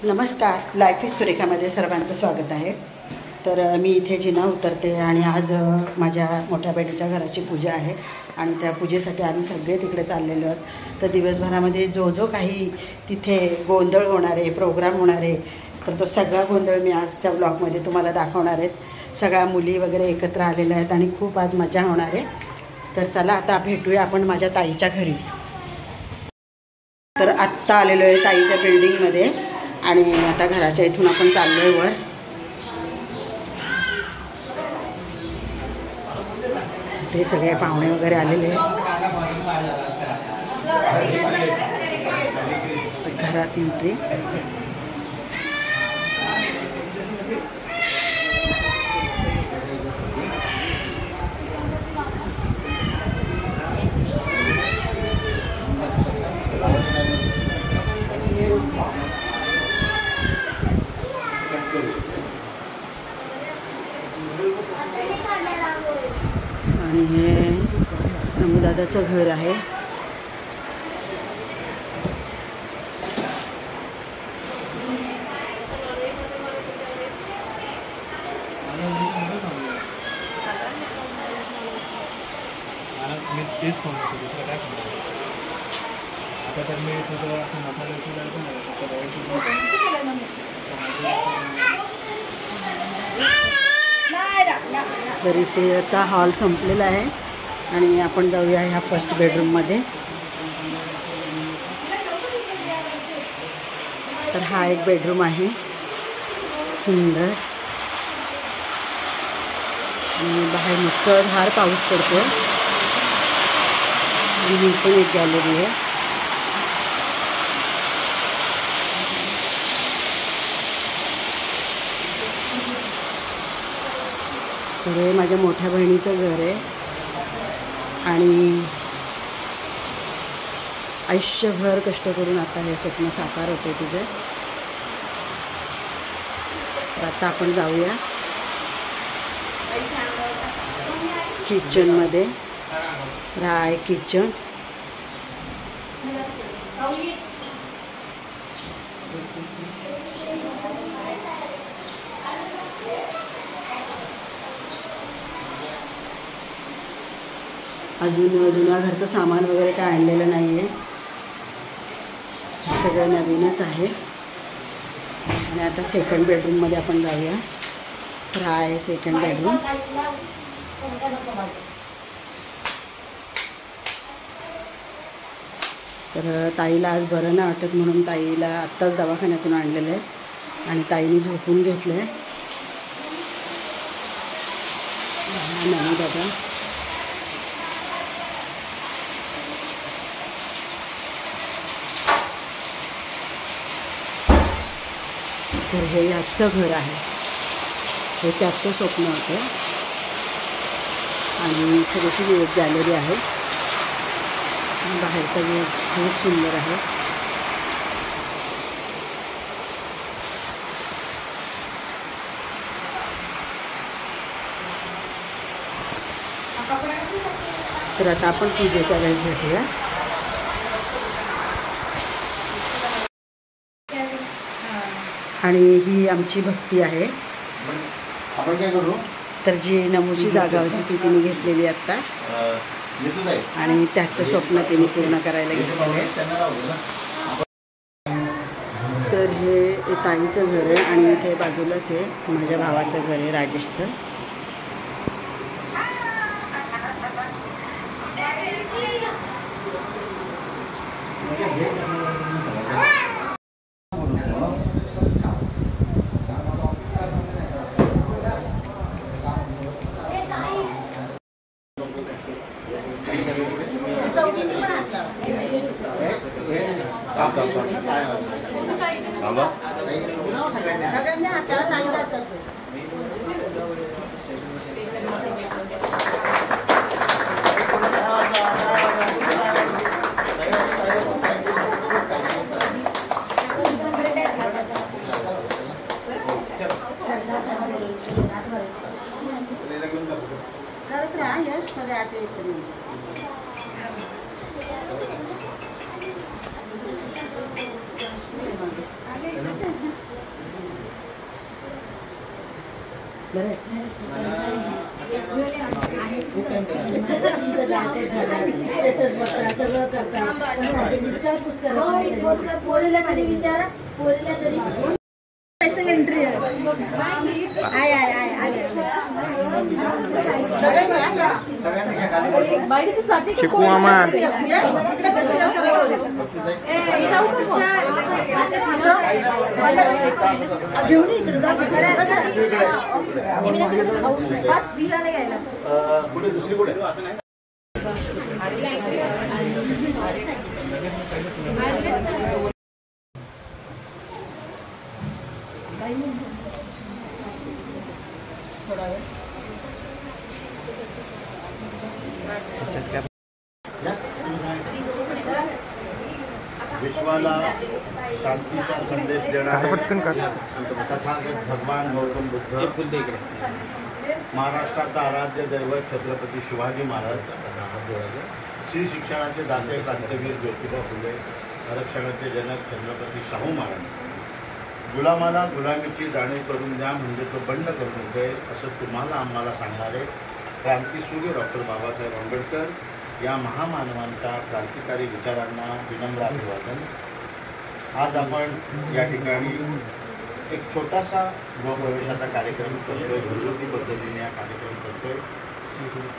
नमस्कार, life is सुरेखामध्ये सर्वांचं स्वागत आहे। तर मी इथे जिना उतरते आणि आज माझ्या मोठ्या बहिणीच्या घराची पूजा आहे आणि त्या पूजेसाठी आम्ही सगळे तिकडे चाललेलो आहोत। तर दिवसभरामध्ये जो काही तिथे गोंधळ होणार आहे, प्रोग्राम होणार आहे, तर तो सगळा गोंधळ मी आजच्या ब्लॉगमध्ये तुम्हाला दाखवणार आहेत। सगळ्या मुली वगैरे एकत्र आलेल्या आहेत आणि खूप आज मजा होणार आहे। तर चला आता भेटूया आपण माझ्या ताईच्या घरी। तर आत्ता आलेलो आहे ताईच्या बिल्डिंगमध्ये आणि आता घराच्या इथून आपण चाललोय वर। ते सगळे पाहुणे वगैरे आलेले आहेत। घरात एंट्री आणि हे नमूदादाचं घर आहे। तर इथे आता हॉल संपलेला आहे आणि आपण जाऊया ह्या फर्स्ट बेडरूममध्ये। तर हा एक बेडरूम आहे सुंदर आणि बाहेर मुसळधार पाऊस पडतो आणि ही पण एक गॅलरी आहे। तर हे माझ्या मोठ्या बहिणीचं घर आहे आणि आयुष्यभर कष्ट करून आता हे स्वप्न साकार होते तिथे। तर आता आपण जाऊया किचनमध्ये। तर हा आहे किचन। अजून जुन्या घरचं सामान वगैरे काय आणलेलं नाही आहे, सगळं नवीनच आहे। आणि आता सेकंड बेडरूममध्ये आपण जाऊया। तर हा आहे सेकंड बेडरूम। तर ताईला आज बरं नाही वाटत म्हणून ताईला आत्ताच दवाखान्यातून आणलेलं आहे आणि ताईने झोपून घेतलं आहे। नाही दादा, तर हे याचं घर आहे, हे त्याचं स्वप्न होतं। आणि थोडीशी एक गॅलरी आहे, बाहेरचा व्ह्यू खूप सुंदर आहे। तर आता आपण पूजेच्या वेळेस भेटूया। आणि ही आमची भक्ती आहे। आपण काय करू, तर जी नमूची जागा होती ती तिने घेतलेली आत्ता आणि त्याचं स्वप्न तिने पूर्ण करायला घेतलेलं आहे। तर हे ताईचं घर आहे आणि इथे बाजूलाच आहे माझ्या भावाचं घर आहे, राजेशचं। स्पेशल एंट्री आहे चिकू मामा घेऊन इकडे बस घ्यायला घ्यायला कुठे दुसरी कुठे विश्वाला शांतीचा संदेश देणारे तथागत भगवान गौतम बुद्ध, महाराष्ट्राचा आराध्य दैवत छत्रपती शिवाजी महाराज, श्री शिक्षणाचे दाते क्रांतिवीर ज्योतिबा फुले, आरक्षणाचे जनक छत्रपती शाहू महाराज, गुलामाला गुलामीची जाणीव करून द्या म्हणजे तो बंड करून दे असं तुम्हाला आम्हाला सांगणारे क्रांतीसूर्य डॉक्टर बाबासाहेब आंबेडकर या महामानवांच्या क्रांतिकारी विचारांना विनम्र अभिवादन. आज आपण या ठिकाणी एक छोटासा गृहप्रवेशाचा कार्यक्रम करतोय, घरगुती पद्धतीने हा कार्यक्रम करतोय.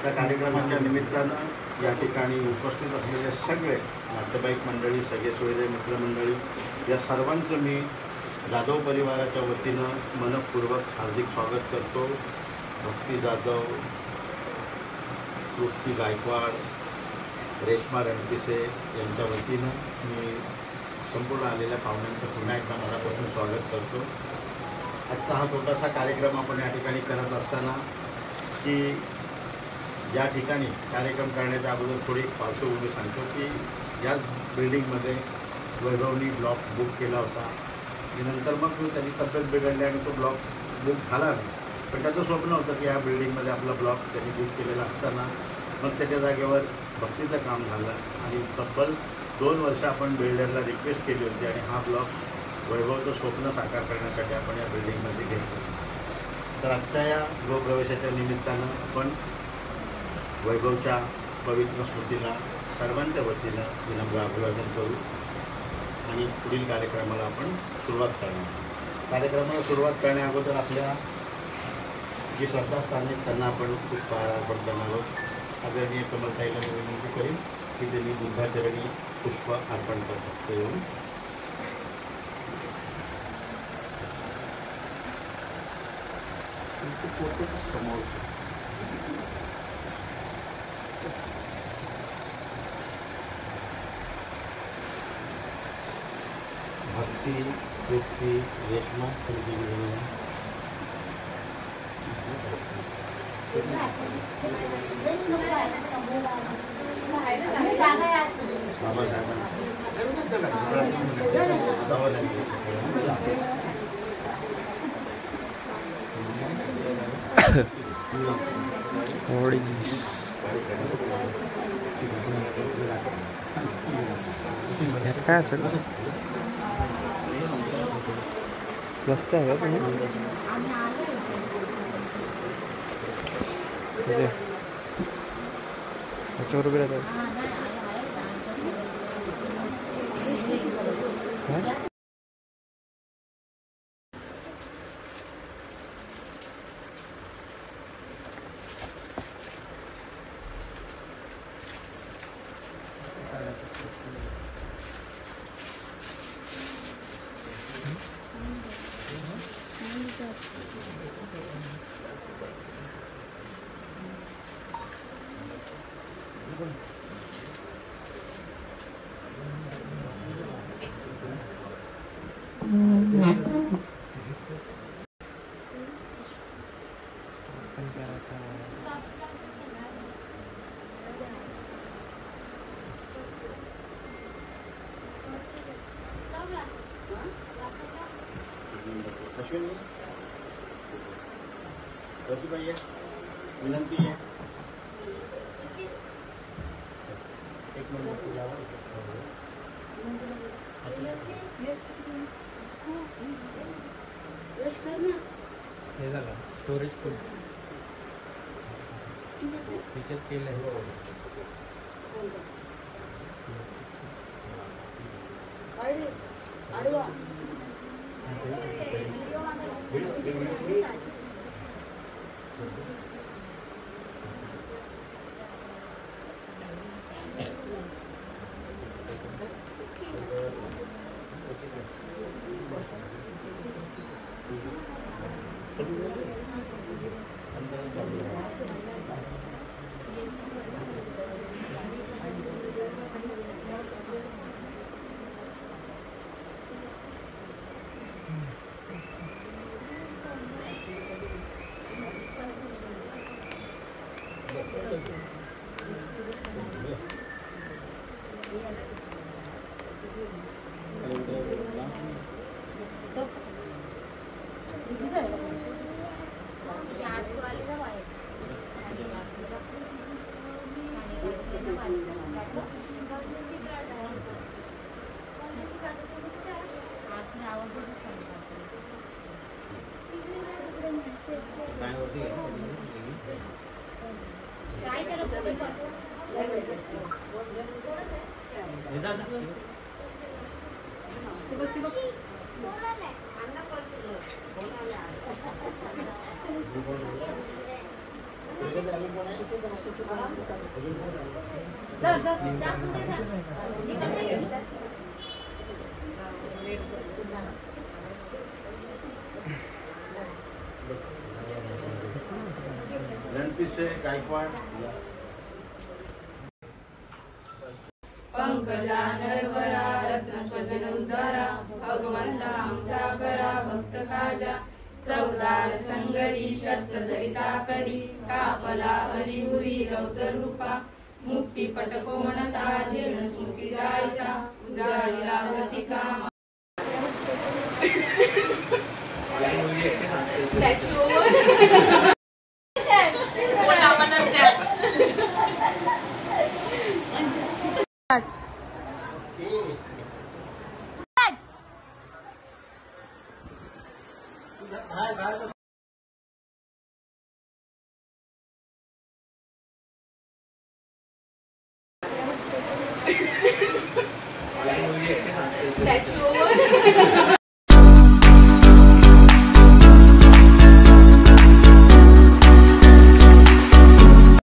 त्या कार्यक्रमाच्या निमित्तानं या ठिकाणी उपस्थित असलेले सगळे नातेवाईक मंडळी, सगळे सोयरे मित्रमंडळी या सर्वांचं मी जाधव परिवाराच्या वतीनं मनपूर्वक हार्दिक स्वागत करतो. भक्ती जाधव, तृप्ती गायकवाड, रेश्मा रणपिसे यांच्या वतीनं मी संपूर्ण आलेल्या पाहुण्यांचं पुन्हा एकदा मनापासून स्वागत करतो. आजचा हा छोटासा कार्यक्रम आपण या ठिकाणी करत असताना की या ठिकाणी कार्यक्रम करण्याच्या अगोदर थोडी पार्श्वभूमी सांगतो की याच बिल्डिंगमध्ये वैभवनी ब्लॉक बुक केला होता आणि नंतर मग त्याची तब्येत बिघडली आणि तो ब्लॉक बुक झाला नाही. पण त्याचं स्वप्न होतं की ह्या बिल्डिंगमध्ये आपला ब्लॉक त्यांनी बुक केलेला असताना मग त्याच्या जागेवर भक्तीचं काम झालं आणि तब्बल 2 वर्ष आपण बिल्डरला रिक्वेस्ट केली होती आणि हा ब्लॉक वैभवचं स्वप्न साकार करण्यासाठी आपण या बिल्डिंगमध्ये घेतलं. तर आजच्या या गृहप्रवेशाच्या निमित्तानं आपण वैभवच्या पवित्र स्मृतीला सर्वांच्या वतीनं विनम्र अभिवादन करू आणि पुढील कार्यक्रमाला आपण सुरुवात करणार. कार्यक्रमाला सुरुवात करण्या अगोदर आपल्या जी श्रद्धास्थाने त्यांना आपण पुष्पहार अर्पण करणार आहोत. आदरणीय कमलताईला मी विनंती करीन की त्यांनी बुद्धाचरणी पुष्प अर्पण करतात. ते येऊन फोटो समोर भक्ती, तृप्ती, रेश्मा काय असेल मस्त आहे का तुम्ही त्याच्यावर उभे राहतात. रसूबाई विनंती आहे. एक मिनिट यश कर ना. हे झालं स्टोरेज फुल फीचर्स केलं आडवा रणपिसे गायकवाड. पंकजा नरवरा रत्न स्वजन उद्धारा भगवंता आमचा बरा भक्त काजा चौदार संगरी शस्त्र धरिता करी कापला हरिहुरी रौद्र रूपा मुक्ती पटकोणता जीर्ण स्मृती जाळिता उजाळीला गतिका स्टॅच्यू